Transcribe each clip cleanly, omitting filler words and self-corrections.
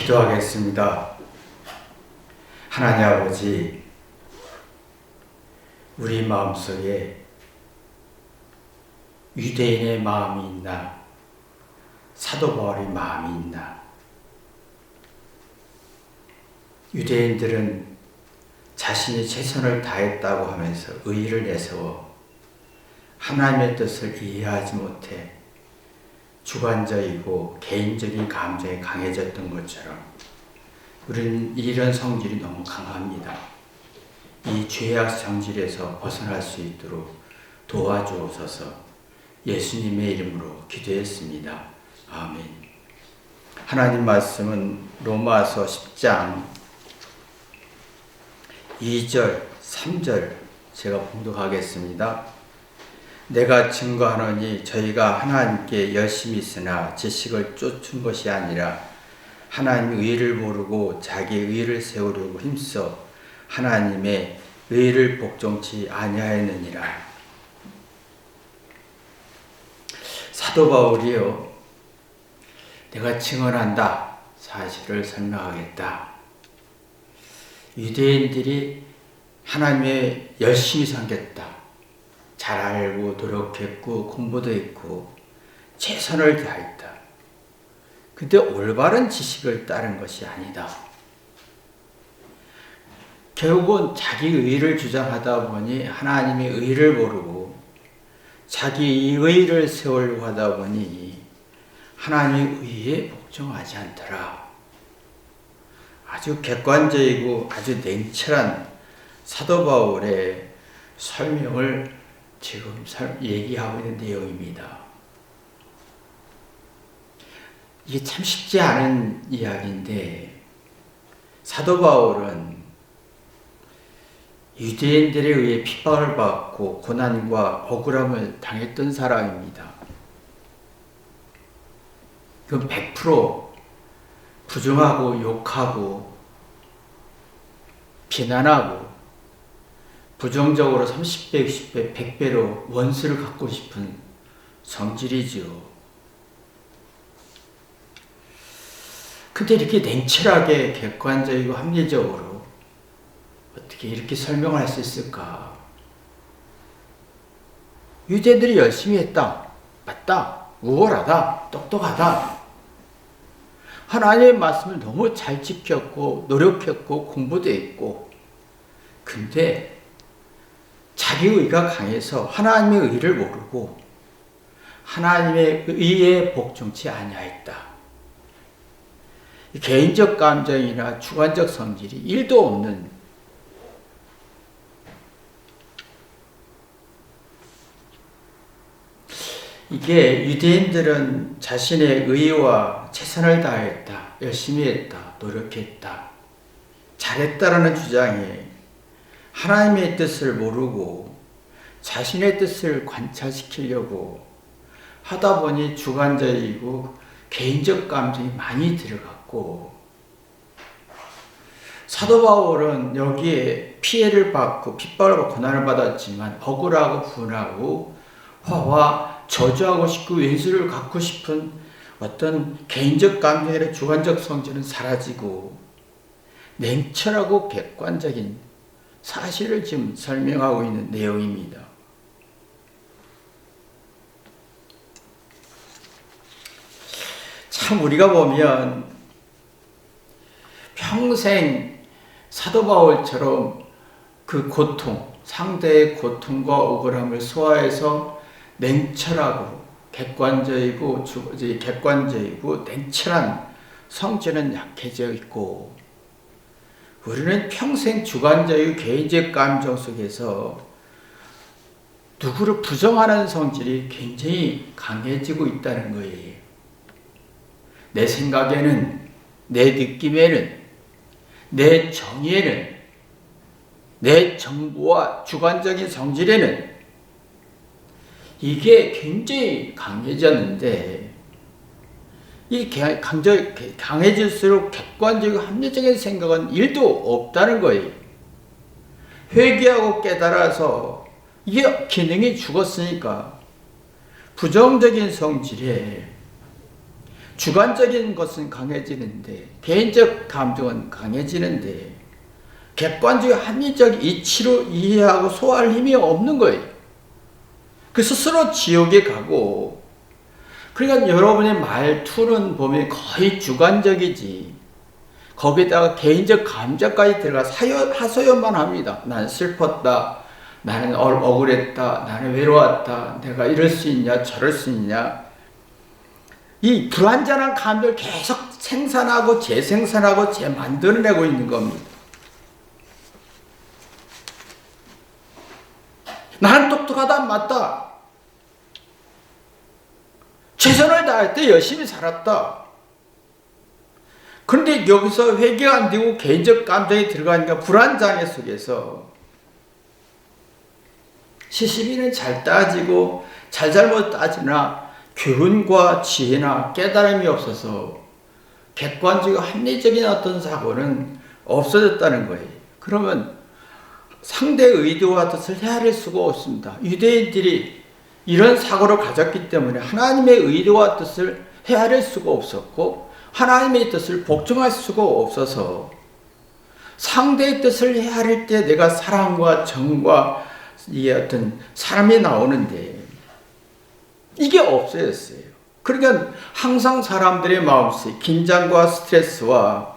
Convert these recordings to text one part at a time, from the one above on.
기도하겠습니다. 하나님 아버지, 우리 마음속에 유대인의 마음이 있나, 사도 바울의 마음이 있나? 유대인들은 자신이 최선을 다했다고 하면서 의의를 내세워 하나님의 뜻을 이해하지 못해 주관적이고 개인적인 감정이 강해졌던 것처럼 우리는 이런 성질이 너무 강합니다. 이 죄악 성질에서 벗어날 수 있도록 도와주옵소서. 예수님의 이름으로 기도했습니다. 아멘. 하나님 말씀은 로마서 10장 2절, 3절 제가 봉독하겠습니다. 내가 증거하노니 저희가 하나님께 열심히 있으나 지식을 쫓은 것이 아니라 하나님의 의를 모르고 자기 의를 세우려고 힘써 하나님의 의를 복종치 아니하였느니라. 사도 바울이요, 내가 증언한다, 사실을 설명하겠다. 유대인들이 하나님의 열심히 섬겼다, 잘 알고 노력했고 공부도 했고 최선을 다했다. 근데 올바른 지식을 따른 것이 아니다. 결국은 자기 의를 주장하다 보니 하나님의 의를 모르고 자기 의를 세우려고 하다 보니 하나님의 의에 복종하지 않더라. 아주 객관적이고 아주 냉철한 사도 바울의 설명을 지금 얘기하고 있는 내용입니다. 이게 참 쉽지 않은 이야기인데, 사도 바울은 유대인들에 의해 핍박을 받고 고난과 억울함을 당했던 사람입니다. 그건 100% 부정하고 욕하고 비난하고 부정적으로 30배, 60배, 100배로 원수를 갖고 싶은 성질이지요. 근데 이렇게 냉철하게 객관적이고 합리적으로 어떻게 이렇게 설명할 수 있을까? 유대인들이 열심히 했다. 맞다. 우월하다. 똑똑하다. 하나님의 말씀을 너무 잘 지켰고 노력했고 공부도 했고, 근데 자기 의가 강해서 하나님의 의를 모르고 하나님의 의에 복종치 아니하였다. 개인적 감정이나 주관적 성질이 1도 없는, 이게 유대인들은 자신의 의와 최선을 다했다, 열심히 했다, 노력했다, 잘했다라는 주장에 하나님의 뜻을 모르고 자신의 뜻을 관찰시키려고 하다 보니 주관적이고 개인적 감정이 많이 들어갔고, 사도 바울은 여기에 피해를 받고 핍박을 받고 고난을 받았지만 억울하고 분하고 화와 저주하고 싶고 왼수를 갖고 싶은 어떤 개인적 감정이나 주관적 성질은 사라지고 냉철하고 객관적인 사실을 지금 설명하고 있는 내용입니다. 참 우리가 보면 평생 사도 바울처럼 그 고통, 상대의 고통과 억울함을 소화해서 냉철하고 객관적이고 냉철한 성질은 약해져 있고, 우리는 평생 주관적이고 개인적 감정 속에서 누구를 부정하는 성질이 굉장히 강해지고 있다는 거예요. 내 생각에는, 내 느낌에는, 내 정의에는, 내 정보와 주관적인 성질에는 이게 굉장히 강해졌는데, 이 강해질수록 객관적이고 합리적인 생각은 1도 없다는 거예요. 회개하고 깨달아서 이게 기능이 죽었으니까 부정적인 성질에 주관적인 것은 강해지는데 개인적 감정은 강해지는데 객관적 합리적 이치로 이해하고 소화할 힘이 없는 거예요. 그 스스로 지옥에 가고, 그러니까 여러분의 말투는 보면 거의 주관적이지, 거기다가 개인적 감정까지 들어가 하소연만 합니다. 나는 슬펐다, 나는 억울했다, 나는 외로웠다, 내가 이럴 수 있냐 저럴 수 있냐, 이 불완전한 감정을 계속 생산하고 재생산하고 재만들어내고 있는 겁니다. 나는 똑똑하다, 맞다. 최선을 다했대, 열심히 살았다. 그런데 여기서 회개가 안 되고 개인적 감정이 들어가니까 불안장애 속에서 시시비는 잘 따지고 잘잘못 따지나 교훈과 지혜나 깨달음이 없어서 객관적이고 합리적인 어떤 사고는 없어졌다는 거예요. 그러면 상대의 의도와 뜻을 헤아릴 수가 없습니다. 유대인들이 이런 사고를 가졌기 때문에 하나님의 의도와 뜻을 헤아릴 수가 없었고 하나님의 뜻을 복종할 수가 없어서 상대의 뜻을 헤아릴 때 내가 사랑과 정과 이 어떤 사람이 나오는데 이게 없어졌어요. 그러니까 항상 사람들의 마음속에 긴장과 스트레스와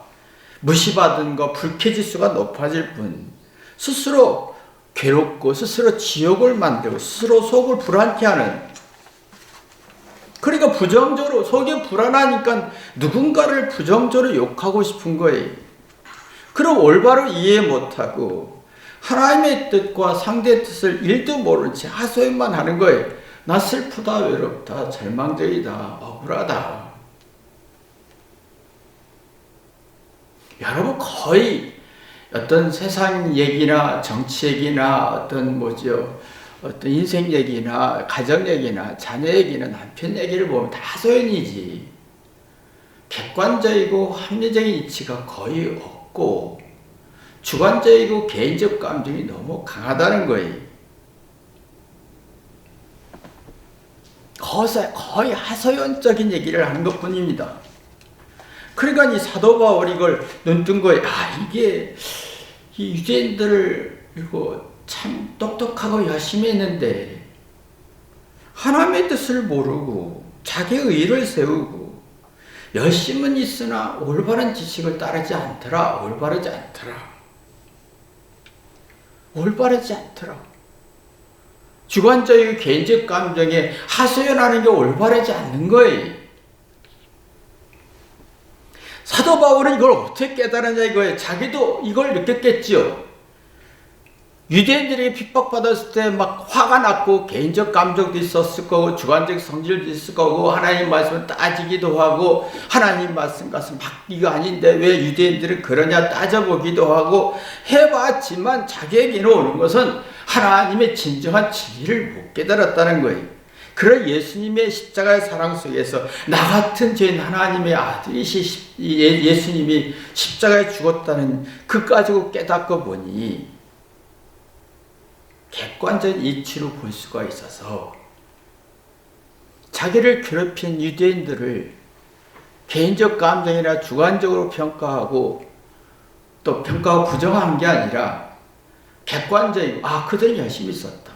무시받은 것, 불쾌지수가 높아질 뿐 스스로 괴롭고 스스로 지옥을 만들고 스스로 속을 불안케 하는, 그러니까 부정적으로 속이 불안하니까 누군가를 부정적으로 욕하고 싶은 거예요. 그럼 올바로 이해 못하고 하나님의 뜻과 상대의 뜻을 일도 모른 채 하소연만 하는 거예요. 나 슬프다, 외롭다, 절망적이다, 억울하다. 여러분 거의 어떤 세상 얘기나 정치 얘기나 어떤 어떤 인생 얘기나 가정 얘기나 자녀 얘기나 남편 얘기를 보면 다 소연이지. 객관적이고 합리적인 이치가 거의 없고 주관적이고 개인적 감정이 너무 강하다는 거예요. 거의 하소연적인 얘기를 하는 것 뿐입니다. 그러니까 이 사도 바울이 이걸 눈뜬 거예요. 이게 이 유대인들을 이거 참 똑똑하고 열심히 했는데 하나님의 뜻을 모르고 자기의 의를 세우고 열심은 있으나 올바른 지식을 따르지 않더라. 올바르지 않더라. 주관적이고 개인적 감정에 하소연하는 게 올바르지 않는 거예요. 사도 바울은 이걸 어떻게 깨달았냐 이거예요. 자기도 이걸 느꼈겠지요. 유대인들이 핍박받았을 때 막 화가 났고 개인적 감정도 있었을 거고 주관적 성질도 있을 거고 하나님 말씀을 따지기도 하고 하나님 말씀 같은 막 이거 아닌데 왜 유대인들은 그러냐 따져보기도 하고 해봤지만 자기에게는 오는 것은 하나님의 진정한 진리를 못 깨달았다는 거예요. 그런 예수님의 십자가의 사랑 속에서 나 같은 죄인 하나님의 아들이시 예수님이 십자가에 죽었다는 그까지고 깨닫고 보니 객관적 이치로 볼 수가 있어서 자기를 괴롭힌 유대인들을 개인적 감정이나 주관적으로 평가하고 또 평가하고 부정한 게 아니라 객관적이고 그들은 열심히 썼다.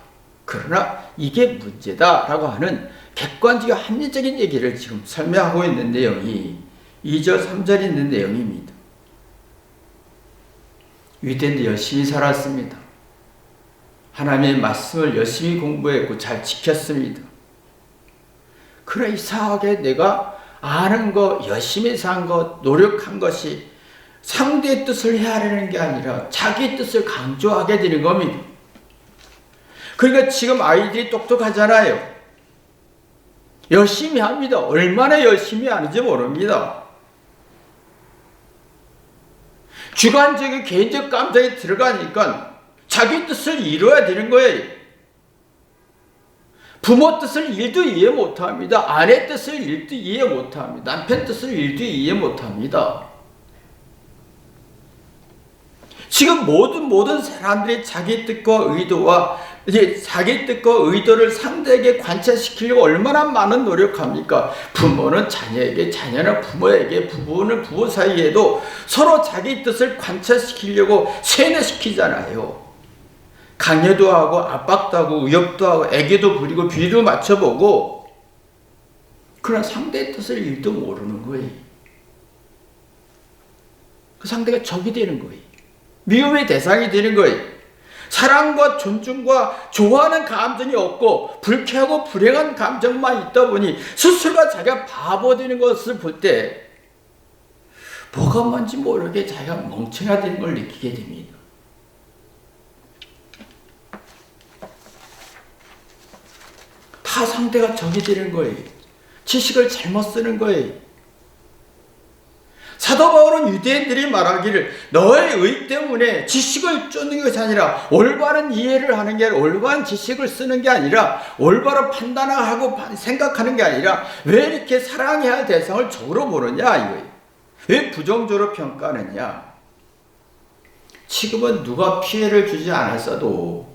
그러나 이게 문제다라고 하는 객관적이고 합리적인 얘기를 지금 설명하고 있는 내용이 2절, 3절에 있는 내용입니다. 유대인들 열심히 살았습니다. 하나님의 말씀을 열심히 공부했고 잘 지켰습니다. 그래 이상하게 내가 아는 거, 열심히 산 것, 노력한 것이 상대의 뜻을 헤아리는 게 아니라 자기 뜻을 강조하게 되는 겁니다. 그러니까 지금 아이들이 똑똑하잖아요. 열심히 합니다. 얼마나 열심히 하는지 모릅니다. 주관적인 개인적 감정이 들어가니까 자기 뜻을 이뤄야 되는 거예요. 부모 뜻을 1도 이해 못합니다. 아내 뜻을 1도 이해 못합니다. 남편 뜻을 1도 이해 못합니다. 지금 모든 사람들이 자기 뜻과 의도와 이제 자기 뜻과 의도를 상대에게 관철시키려고 얼마나 많은 노력합니까? 부모는 자녀에게, 자녀는 부모에게, 부부는 부부 사이에도 서로 자기 뜻을 관철시키려고 세뇌시키잖아요. 강요도 하고 압박도 하고 의욕도 하고 애교도 부리고 비도 맞춰보고, 그러나 상대의 뜻을 일도 모르는 거예요. 그 상대가 적이 되는 거예요. 미움의 대상이 되는 거예요. 사랑과 존중과 좋아하는 감정이 없고 불쾌하고 불행한 감정만 있다 보니 스스로가 자기가 바보 되는 것을 볼 때 뭐가 뭔지 모르게 자기가 멍청하다는 걸 느끼게 됩니다. 다 상대가 적이 되는 거예요. 지식을 잘못 쓰는 거예요. 사도 바울은 유대인들이 말하기를 너의 의 때문에 지식을 쫓는 것이 아니라 올바른 이해를 하는 게 아니라 올바른 지식을 쓰는 게 아니라 올바른 판단하고 생각하는 게 아니라 왜 이렇게 사랑해야 할 대상을 적으로 보느냐 이거예요. 왜 부정적으로 평가하느냐. 지금은 누가 피해를 주지 않았어도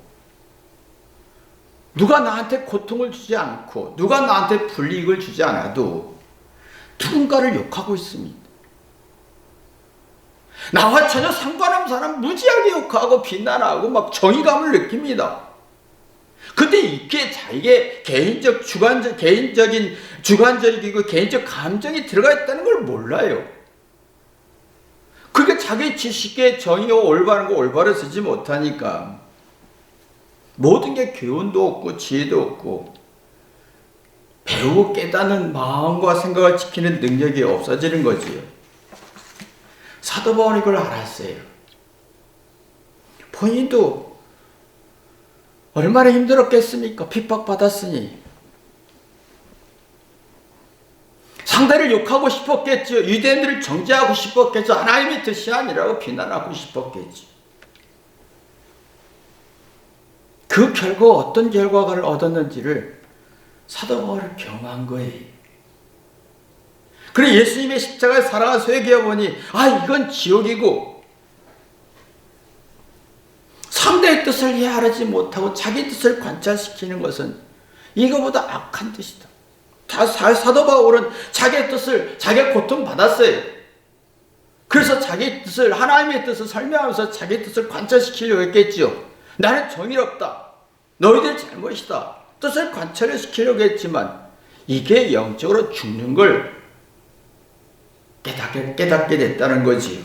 누가 나한테 고통을 주지 않고 누가 나한테 불이익을 주지 않아도 누군가를 욕하고 있습니다. 나와 전혀 상관없는 사람 무지하게 욕하고 비난하고 막 정의감을 느낍니다. 근데 이게 자기의 주관적이고 개인적 감정이 들어가 있다는 걸 몰라요. 그게 자기 지식에 정의와 올바른 거 올바로 쓰지 못하니까 모든 게 교훈도 없고 지혜도 없고 배우고 깨닫는 마음과 생각을 지키는 능력이 없어지는 거지요. 사도 바울이 그걸 알았어요. 본인도 얼마나 힘들었겠습니까? 핍박받았으니. 상대를 욕하고 싶었겠죠. 유대인들을 정죄하고 싶었겠죠. 하나님의 뜻이 아니라고 비난하고 싶었겠죠. 그 결과 어떤 결과를 얻었는지를 사도 바울을 경험한 거예요. 그래 예수님의 십자가의 사랑을 회개해 보니 이건 지옥이고 상대의 뜻을 이해하지 못하고 자기 뜻을 관찰시키는 것은 이거보다 악한 뜻이다. 사도 바울은 자기의 뜻을 자기가 고통받았어요. 그래서 자기 뜻을 하나님의 뜻을 설명하면서 자기 뜻을 관찰시키려고 했겠지요. 나는 정의롭다. 너희들 잘못이다. 뜻을 관찰을 시키려고 했지만 이게 영적으로 죽는 걸 깨닫게 됐다는 거지요.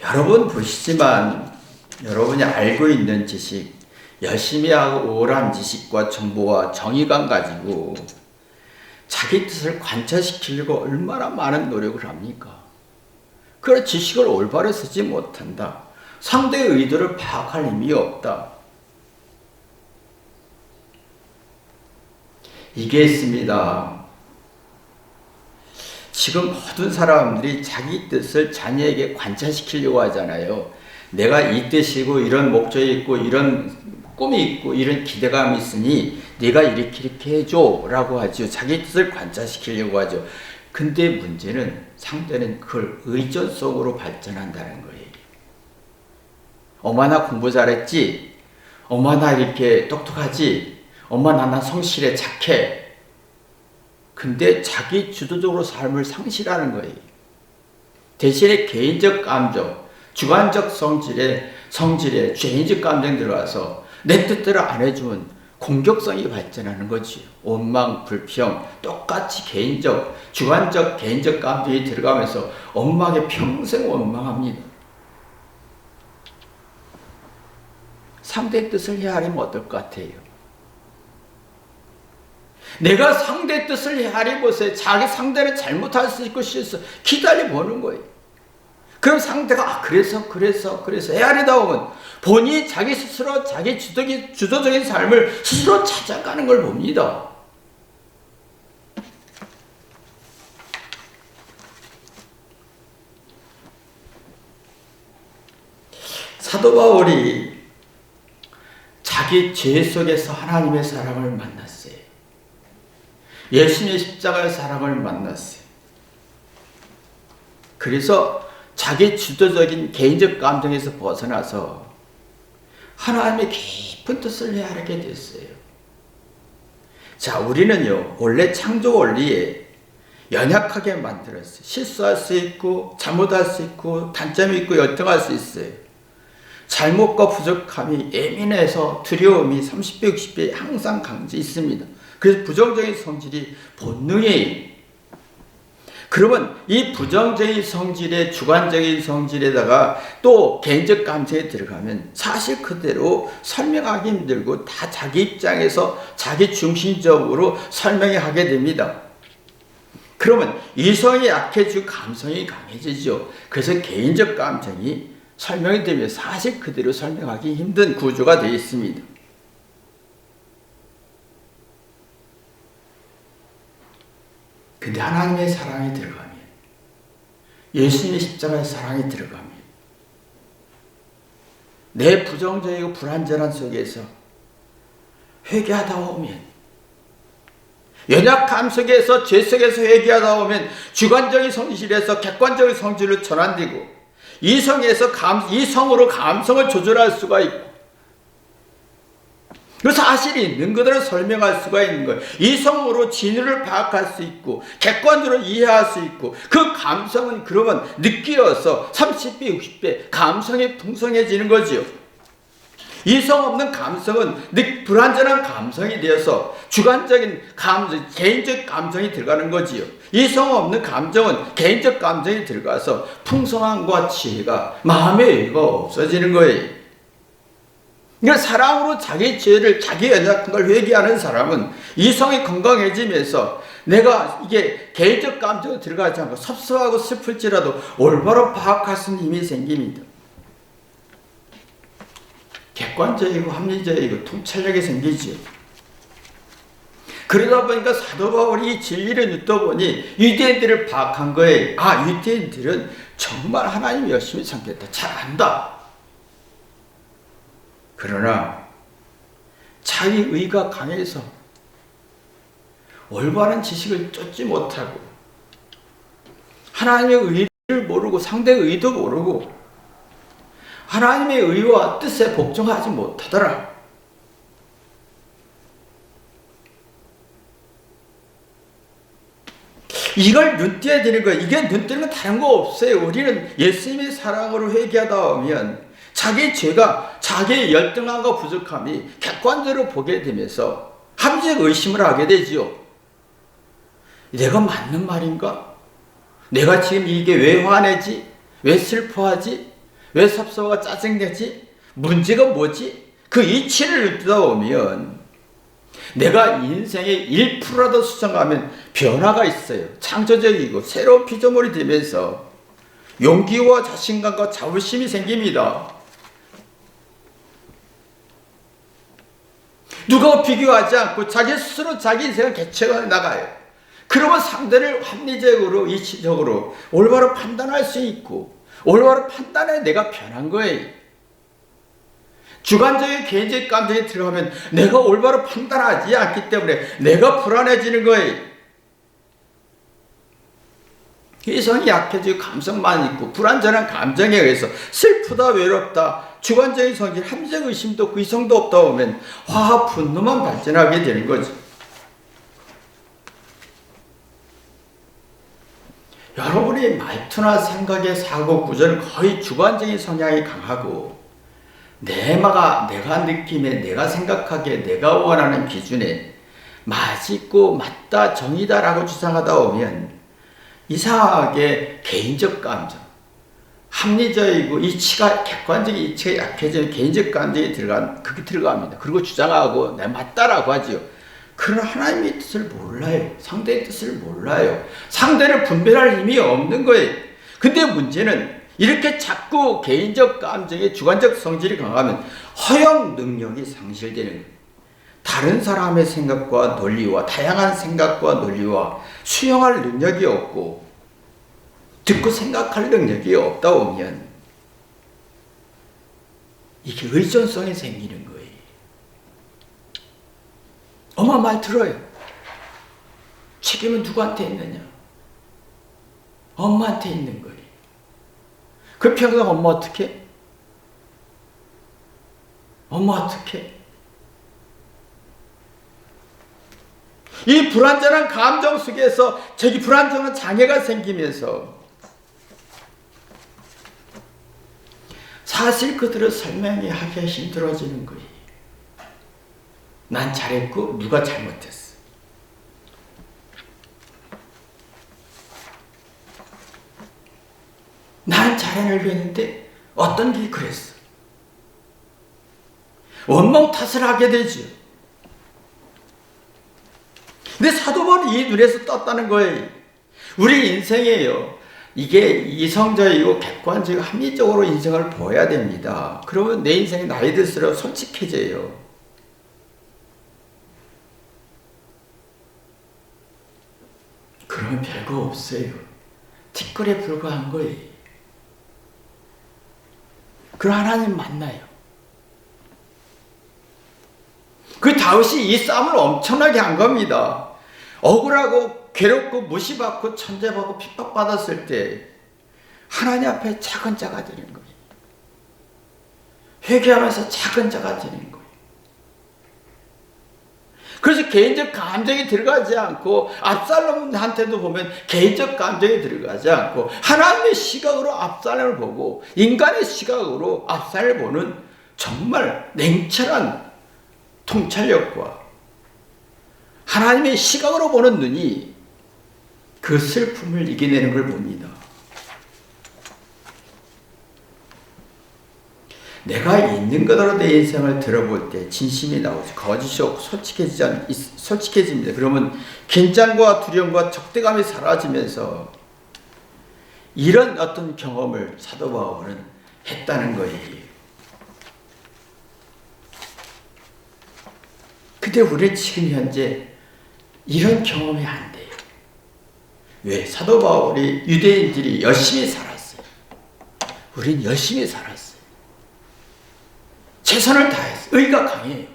여러분 보시지만 여러분이 알고 있는 지식, 열심히 하고 오란 지식과 정보와 정의감 가지고 자기 뜻을 관찰시키려고 얼마나 많은 노력을 합니까? 그런 지식을 올바로 쓰지 못한다. 상대의 의도를 파악할 힘이 없다. 이게 있습니다. 지금 모든 사람들이 자기 뜻을 자녀에게 관찰시키려고 하잖아요. 내가 이 뜻이고 이런 목적이 있고 이런 꿈이 있고 이런 기대감이 있으니 네가 이렇게 해줘 라고 하죠. 자기 뜻을 관찰시키려고 하죠. 근데 문제는 상대는 그걸 의존 속으로 발전한다는 거예요. 엄마 나 공부 잘했지? 엄마 나 이렇게 똑똑하지? 엄마 나 성실해 착해. 근데 자기 주도적으로 삶을 상실하는 거예요. 대신에 개인적 감정, 주관적 성질에 개인적 감정 들어와서 내 뜻대로 안 해주면 공격성이 발전하는 거지. 원망, 불평, 똑같이 주관적 개인적 감정이 들어가면서 엄마에게 평생 원망합니다. 상대의 뜻을 헤아리면 어떨 것 같아요? 내가 상대의 뜻을 헤아리보세요. 자기 상대는 잘못할 수 있고 실수 기다려보는 거예요. 그럼 상대가 그래서 헤아리다 보면 본인이 자기 스스로 자기 주도적인 삶을 스스로 찾아가는 걸 봅니다. 사도 바울이 자기 죄 속에서 하나님의 사랑을 만났어요. 예수님의 십자가의 사랑을 만났어요. 그래서 자기 주도적인 개인적 감정에서 벗어나서 하나님의 깊은 뜻을 헤아리게 됐어요. 자, 우리는요, 원래 창조 원리에 연약하게 만들었어요. 실수할 수 있고, 잘못할 수 있고, 단점이 있고, 열등할 수 있어요. 잘못과 부족함이 예민해서 두려움이 30배, 60배 항상 강제 있습니다. 그래서 부정적인 성질이 본능이에요. 그러면 이 부정적인 성질에 주관적인 성질에다가 또 개인적 감정에 들어가면 사실 그대로 설명하기 힘들고 다 자기 입장에서 자기 중심적으로 설명하게 됩니다. 그러면 이성이 약해지고 감성이 강해지죠. 그래서 개인적 감정이 설명이 되면 사실 그대로 설명하기 힘든 구조가 되어 있습니다. 근데 하나님의 사랑이 들어가면, 예수님의 십자가의 사랑이 들어가면, 내 부정적이고 불완전한 속에서 회개하다 오면, 연약함 속에서 죄 속에서 회개하다 오면 주관적인 성질에서 객관적인 성질로 전환되고, 이성으로 감성을 조절할 수가 있고, 그 사실이 있는 그대로 설명할 수가 있는 거예요. 이성으로 진리를 파악할 수 있고 객관적으로 이해할 수 있고, 그 감성은 그러면 느끼어서 30배, 60배 감성이 풍성해지는 거지요. 이성 없는 감성은 불완전한 감성이 되어서 주관적인 감정, 개인적 감정이 들어가는 거지요. 이성 없는 감정은 개인적 감정이 들어가서 풍성함과 지혜가, 마음의 여유가 없어지는 거예요. 그러니까 사랑으로 자기 죄를, 자기 연약한 걸 회개하는 사람은 이성이 건강해지면서 내가 이게 개인적 감정에 들어가지 않고 섭섭하고 슬플지라도 올바로 파악할 수 있는 힘이 생깁니다. 객관적이고 합리적이고 통찰력이 생기죠. 그러다 보니까 사도 바울이 이 진리를 듣다 보니 유대인들을 파악한 거예요. 아, 유대인들은 정말 하나님 열심히 섬겼다. 잘 안다. 그러나 자기 의가 강해서 올바른 지식을 쫓지 못하고 하나님의 의를 모르고 상대의 의도 모르고 하나님의 의와 뜻에 복종하지 못하더라. 이걸 눈띄어야 되는 거예요. 이게 눈띄는 건 다른 거 없어요. 우리는 예수님의 사랑으로 회개하다 보면 자기 죄가, 자기의 열등함과 부족함이 객관적으로 보게 되면서 합리적 의심을 하게 되지요. 내가 맞는 말인가? 내가 지금 이게 왜 화내지? 왜 슬퍼하지? 왜 섭섭하고 짜증내지? 문제가 뭐지? 그 이치를 듣다 보면 내가 인생의 1%라도 수정하면 변화가 있어요. 창조적이고 새로운 피조물이 되면서 용기와 자신감과 자부심이 생깁니다. 누가 비교하지 않고 자기 스스로 자기 인생을 개척해 나가요. 그러면 상대를 합리적으로, 이치적으로 올바로 판단할 수 있고, 올바로 판단해 내가 변한 거예요. 주관적인 개인적 감정에 들어가면 내가 올바로 판단하지 않기 때문에 내가 불안해지는 거예요. 이성이 약해지고 감성만 있고 불완전한 감정에 의해서 슬프다, 외롭다, 주관적인 성질, 합리적 의심도 없고 이성도 없다 보면 화와 분노만 발전하게 되는 거죠. 여러분의 말투나 생각의 사고 구조는 거의 주관적인 성향이 강하고 내가 느낌에, 내가 생각하기에, 내가 원하는 기준에 맞고 맞다, 정의다라고 주장하다 보면 이상하게 개인적 감정, 합리적이고 이치가, 객관적인 이치가 약해지면 개인적 감정이 그게 들어갑니다. 그리고 주장하고 내 맞다라고 하지요. 그러나 하나님의 뜻을 몰라요. 상대의 뜻을 몰라요. 상대를 분별할 힘이 없는 거예요. 근데 문제는 이렇게 자꾸 개인적 감정의 주관적 성질이 강하면 허용 능력이 상실되는 거예요. 다른 사람의 생각과 논리와 다양한 생각과 논리와 수용할 능력이 없고 듣고 생각할 능력이 없다 보면 이게 의존성이 생기는 거예요. 엄마 말 들어요. 책임은 누구한테 있느냐? 엄마한테 있는 거예요. 그 평생 엄마 어떻게? 어머 어떡해. 이 불완전한 감정 속에서 저기 불완전한 장애가 생기면서 사실 그들을 설명하기 힘들어지는 거예요. 난 잘했고 누가 잘못했어. 난 잘해내려고 했는데 어떤 게 그랬어. 원망 탓을 하게 되죠. 근데 사도 바울이 이 눈에서 떴다는 거예요. 우리 인생이에요. 이게 이성적이고 객관적이고 합리적으로 인생을 보아야 됩니다. 그러면 내 인생이 나이 들수록 솔직해져요. 그러면 별거 없어요. 티끌에 불과한 거예요. 그럼 하나님 만나요. 그 다윗이 이 싸움을 엄청나게 한 겁니다. 억울하고 괴롭고 무시받고 천대받고 핍박받았을 때 하나님 앞에 작은 자가 되는 거예요. 회개하면서 작은 자가 되는 거예요. 그래서 개인적 감정이 들어가지 않고 압살롬한테도 보면 개인적 감정이 들어가지 않고 하나님의 시각으로 압살롬을 보고 인간의 시각으로 압살을 보는 정말 냉철한 통찰력과 하나님의 시각으로 보는 눈이 그 슬픔을 이겨내는 걸 봅니다. 내가 있는 그대로 내 인생을 들어볼 때 진심이 나오죠. 거짓이 없고 솔직해집니다. 그러면 긴장과 두려움과 적대감이 사라지면서 이런 어떤 경험을 사도 바울은 했다는 거예요. 근데 우리 지금 현재 이런 경험이 안 돼요. 왜? 사도 바울이 유대인들이 열심히 살았어요. 우린 열심히 살았어요. 최선을 다했어요. 의가 강해요.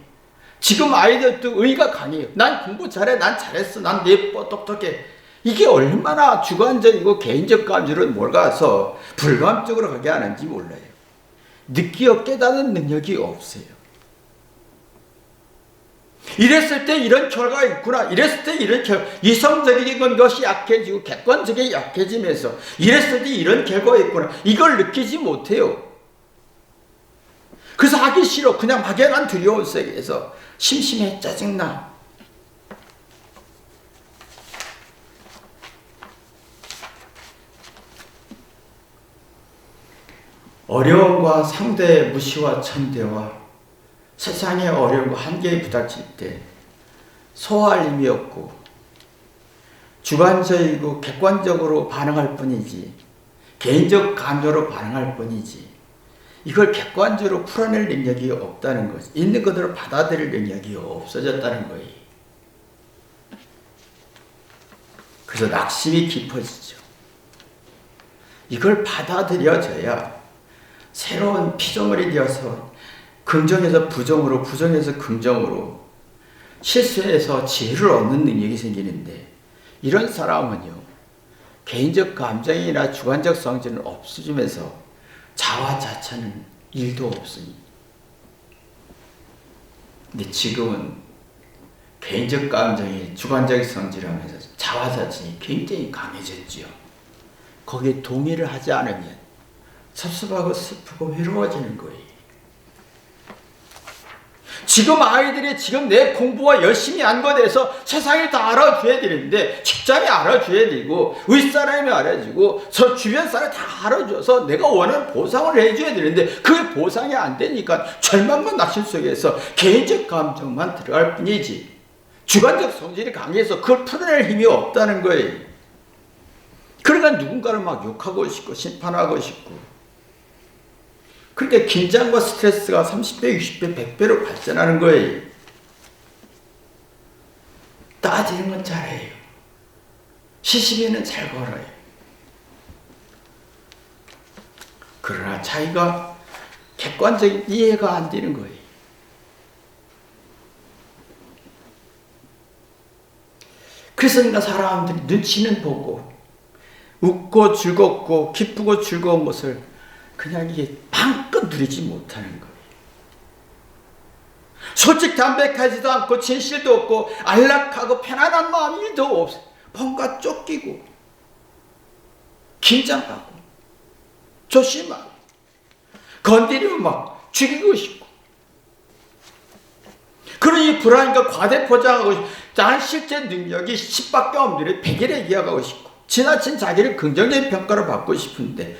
지금 아이들도 의가 강해요. 난 공부 잘해. 난 잘했어. 난 예뻐. 똑똑해. 이게 얼마나 주관적이고 개인적 감정을 몰아서 불감적으로 가게 하는지 몰라요. 느끼어 깨닫는 능력이 없어요. 이랬을 때 이런 결과가 있구나. 이랬을 때 이런 이성적인 것이 약해지고 객관적이 약해지면서 이랬을 때 이런 결과가 있구나. 이걸 느끼지 못해요. 그래서 하기 싫어. 그냥 막연한 두려움 속에서 심심해. 짜증나. 어려움과 상대의 무시와 천대와 세상의 어려움과 한계에 부닥칠 때 소화할 힘이 없고 주관적이고 객관적으로 반응할 뿐이지 개인적 감정으로 반응할 뿐이지 이걸 객관적으로 풀어낼 능력이 없다는 거지. 있는 그대로 받아들일 능력이 없어졌다는 거예요. 그래서 낙심이 깊어지죠. 이걸 받아들여져야 새로운 피조물이 되어서 긍정에서 부정으로, 부정에서 긍정으로 실수해서 지혜를 얻는 능력이 생기는데 이런 사람은요 개인적 감정이나 주관적 성질은 없어지면서 자화자찬은 일도 없으니. 근데 지금은 개인적 감정이 주관적 성질하면서 자화자찬이 굉장히 강해졌지요. 거기에 동의를 하지 않으면 섭섭하고 슬프고 외로워지는 거예요. 지금 아이들이 지금 내 공부가 열심히 한 것에 대해서 세상이 다 알아줘야 되는데 직장이 알아줘야 되고 윗사람이 알아주고 저 주변 사람이 다 알아줘서 내가 원하는 보상을 해줘야 되는데 그 보상이 안 되니까 절망과 낙심 속에서 개인적 감정만 들어갈 뿐이지 주관적 성질이 강해서 그걸 풀어낼 힘이 없다는 거예요. 그러니까 누군가를 막 욕하고 싶고 심판하고 싶고 그러니까 긴장과 스트레스가 30배, 60배, 100배로 발전하는 거예요. 따지는 건 잘해요. 시시비는 잘 걸어요. 그러나 자기가 객관적인 이해가 안 되는 거예요. 그래서 사람들이 눈치는 보고 웃고 즐겁고 기쁘고 즐거운 것을 그냥 이게 마음껏 누리지 못하는 거예요. 솔직 담백하지도 않고 진실도 없고 안락하고 편안한 마음 1도 없어. 뭔가 쫓기고 긴장하고 조심하고 건드리면 막 죽이고 싶고, 그러니 불안과 과대 포장하고 싶고, 난 실제 능력이 10밖에 없는 100일에 이어가고 싶고 지나친 자기를 긍정적인 평가를 받고 싶은데,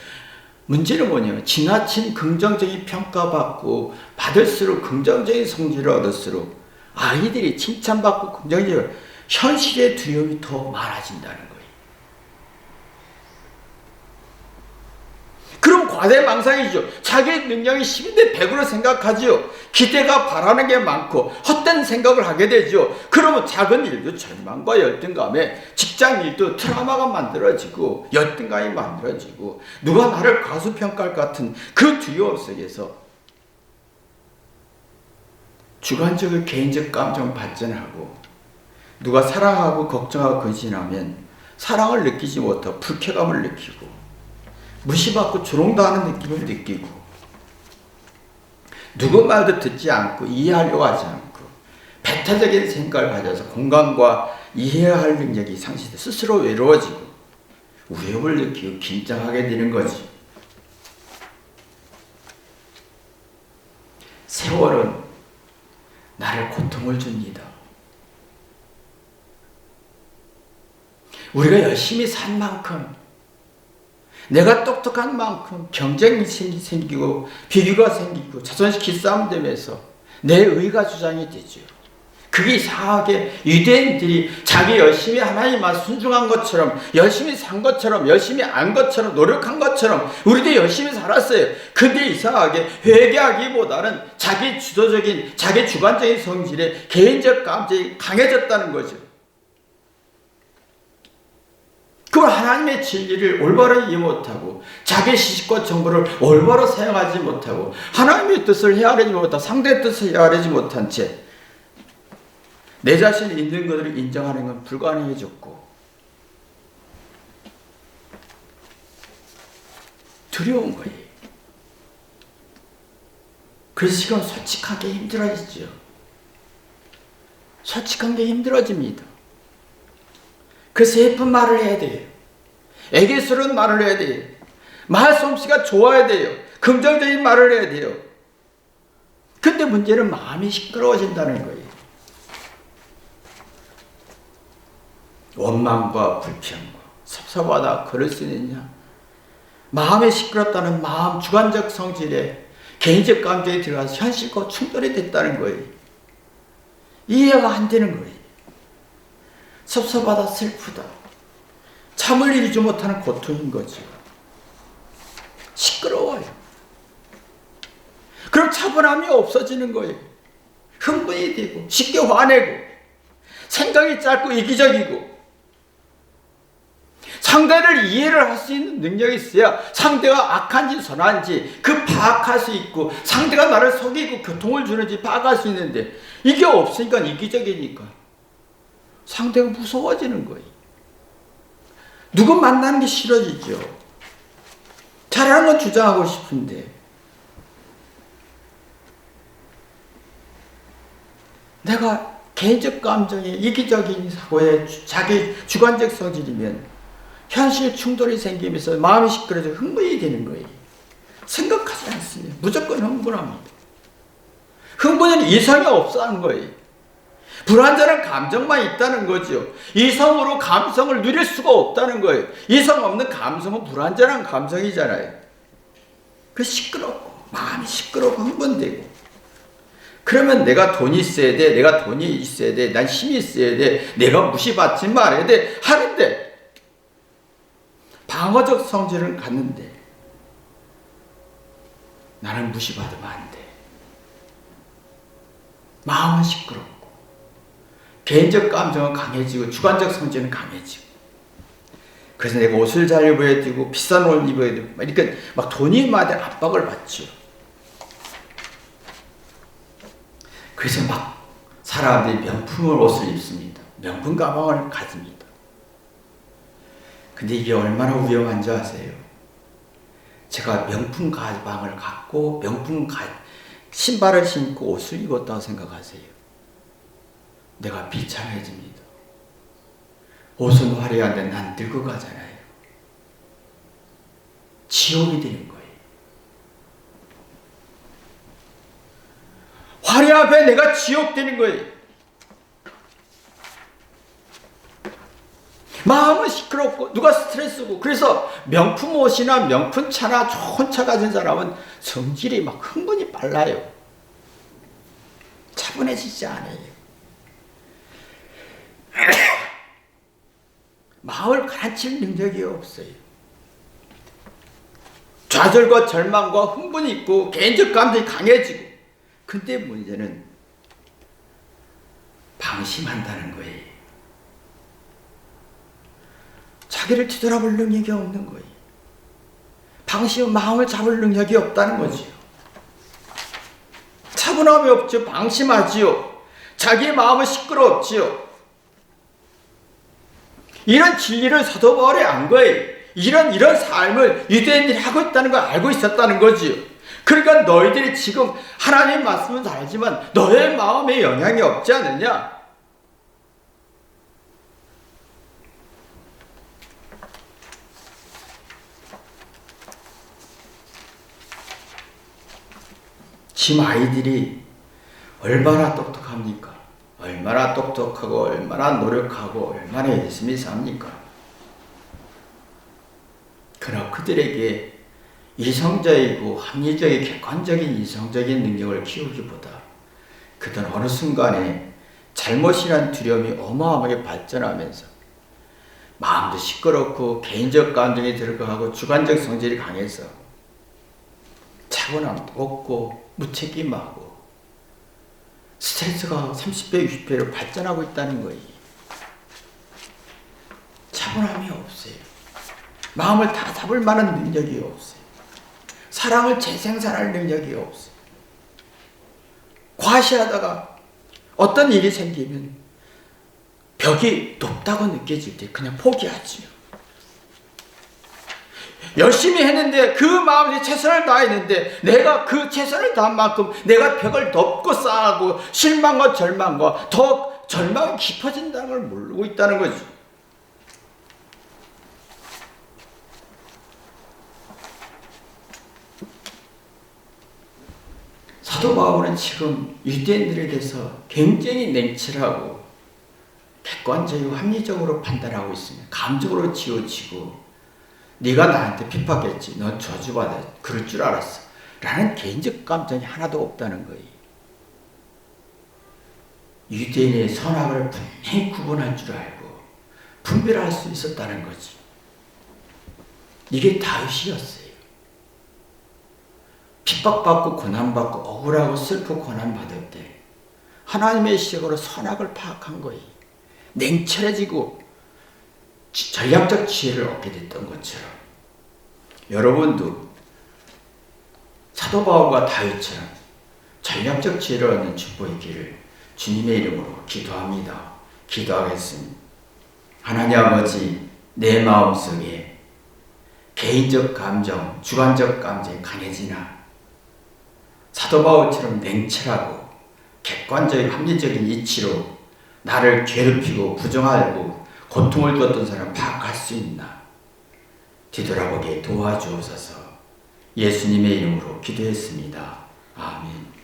문제는 뭐냐면 지나친 긍정적인 평가받고 받을수록 긍정적인 성질을 얻을수록 아이들이 칭찬받고 긍정적인 현실의 두려움이 더 많아진다는 거예요. 그럼 과대망상이죠. 자기의 능력이 10인데 100으로 생각하죠. 기대가 바라는 게 많고 헛된 생각을 하게 되죠. 그러면 작은 일도 절망과 열등감에, 직장 일도 트라우마가 만들어지고 열등감이 만들어지고 누가 나를 과소평가할 것 같은 그 두려움 속에서 주관적인 개인적 감정을 발전하고, 누가 사랑하고 걱정하고 근신하면 사랑을 느끼지 못하고 불쾌감을 느끼고 무시받고 조롱당하는 느낌을 느끼고, 누구 말도 듣지 않고 이해하려고 하지 않고 배타적인 생각을 가져서 공감과 이해할 능력이 상실돼 스스로 외로워지고 위협을 느끼고 긴장하게 되는 거지. 세월은 나를 고통을 줍니다. 우리가 열심히 산 만큼, 내가 똑똑한 만큼 경쟁이 생기고 비교가 생기고 자존심 기싸움 되면서 내 의가 주장이 되죠. 그게 이상하게 유대인들이 자기 열심히 하나님만 순종한 것처럼, 열심히 산 것처럼, 열심히 안 것처럼, 노력한 것처럼 우리도 열심히 살았어요. 근데 이상하게 회개하기보다는 자기 주도적인, 자기 주관적인 성질에 개인적 감정이 강해졌다는 거죠. 그걸 하나님의 진리를 올바로 이해 못하고 자기 지식과 정보를 올바로 사용하지 못하고 하나님의 뜻을 헤아리지 못하고 상대의 뜻을 헤아리지 못한 채 내 자신이 있는 것을 인정하는 건 불가능해졌고 두려운 거예요. 그래서 지금 솔직하게 힘들어지죠. 솔직한 게 힘들어집니다. 그래서 예쁜 말을 해야 돼요. 애교스러운 말을 해야 돼요. 말솜씨가 좋아야 돼요. 긍정적인 말을 해야 돼요. 근데 문제는 마음이 시끄러워진다는 거예요. 원망과 불평과 섭섭하다 그럴 수 있느냐? 마음이 시끄럽다는 마음, 주관적 성질에 개인적 감정이 들어가서 현실과 충돌이 됐다는 거예요. 이해가 안 되는 거예요. 섭섭하다, 슬프다, 참을 이루지 못하는 고통인 거죠. 시끄러워요. 그럼 차분함이 없어지는 거예요. 흥분이 되고 쉽게 화내고 생각이 짧고 이기적이고, 상대를 이해를 할 수 있는 능력이 있어야 상대가 악한지 선한지 그 파악할 수 있고, 상대가 나를 속이고 고통을 주는지 파악할 수 있는데 이게 없으니까 이기적이니까 상대가 무서워지는 거예요. 누구 만나는 게 싫어지죠. 잘하는 건 주장하고 싶은데 내가 개인적 감정에 이기적인 사고에 자기 주관적 성질이면 현실 충돌이 생기면서 마음이 시끄러져 흥분이 되는 거예요. 생각하지 않습니다. 무조건 흥분합니다. 흥분은 이성이 없다는 거예요. 불완전한 감정만 있다는 거죠. 이성으로 감성을 누릴 수가 없다는 거예요. 이성 없는 감성은 불완전한 감성이잖아요. 그래서 시끄럽고 마음이 시끄럽고 흥분되고, 그러면 내가 돈이 있어야 돼, 내가 돈이 있어야 돼, 난 힘이 있어야 돼, 내가 무시받지 말아야 돼 하는데 방어적 성질을 갖는데 나는 무시받으면 안 돼. 마음은 시끄럽고 개인적 감정은 강해지고 주관적 성질은 강해지고, 그래서 내가 옷을 잘 입어야 되고 비싼 옷을 입어야 되고 그러니까 막 돈이 많이 압박을 받죠. 그래서 막 사람들이 명품을 옷을 입습니다. 명품 가방을 가집니다. 근데 이게 얼마나 위험한지 아세요? 제가 명품 가방을 갖고 명품 신발을 신고 옷을 입었다고 생각하세요. 내가 비참해집니다. 옷은 화려한데 난 늙어가잖아요. 지옥이 되는 거예요. 화려하게 내가 지옥 되는 거예요. 마음은 시끄럽고 누가 스트레스고, 그래서 명품 옷이나 명품 차나 좋은 차 가진 사람은 성질이 막 흥분이 빨라요. 차분해지지 않아요. 마음을 가라앉힐 능력이 없어요. 좌절과 절망과 흥분이 있고 개인적 감정이 강해지고, 근데 문제는 방심한다는 거예요. 자기를 뒤돌아볼 능력이 없는 거예요. 방심은 마음을 잡을 능력이 없다는 거지요. 차분함이 없죠. 방심하지요. 자기의 마음은 시끄럽지요. 이런 진리를 사도 바울이 안 거예요. 이런 삶을 유대인들이 하고 있다는 걸 알고 있었다는 거지요. 그러니까 너희들이 지금 하나님의 말씀은 다 알지만 너의 마음에 영향이 없지 않느냐? 지금 아이들이 얼마나 똑똑합니까? 얼마나 똑똑하고 얼마나 노력하고 얼마나 열심히 삽니까? 그러나 그들에게 이성적이고 합리적인 객관적인 이성적인 능력을 키우기보다 그들은 어느 순간에 잘못이란 두려움이 어마어마하게 발전하면서 마음도 시끄럽고 개인적 감정이 들어가고 주관적 성질이 강해서 차분함도 없고 무책임하고 스트레스가 30배, 60배로 발전하고 있다는 거예요. 차분함이 없어요. 마음을 다 잡을 만한 능력이 없어요. 사랑을 재생산할 능력이 없어요. 과시하다가 어떤 일이 생기면 벽이 높다고 느껴질 때 그냥 포기하지요. 열심히 했는데 그 마음에 최선을 다했는데 내가 그 최선을 다한 만큼 내가 벽을 덮고 쌓고 실망과 절망과 더 절망이 깊어진다는 걸 모르고 있다는 거죠. 사도 바울은 지금 유대인들에 대해서 굉장히 냉철하고 객관적이고 합리적으로 판단하고 있습니다. 감정으로 치우치고 네가 나한테 핍박했지, 넌 저주받아, 그럴 줄 알았어 라는 개인적 감정이 하나도 없다는 거예요. 유대인의 선악을 분명히 구분할 줄 알고 분별할 수 있었다는 거지. 이게 다윗이었어요. 핍박받고 고난받고 억울하고 슬프고 고난받을 때 하나님의 시각으로 선악을 파악한 거예요. 냉철해지고 전략적 지혜를 얻게 됐던 것처럼 여러분도 사도 바울과 다윗처럼 전략적 지혜를 얻는 축복이 있기를 주님의 이름으로 기도합니다. 기도하겠습니다. 하나님 아버지, 내 마음속에 개인적 감정, 주관적 감정이 강해지나 사도 바울처럼 냉철하고 객관적인 합리적인 이치로 나를 괴롭히고 부정하고 고통을 주었던 사람을 파악할 수 있나 뒤돌아보게 도와주옵소서. 예수님의 이름으로 기도했습니다. 아멘.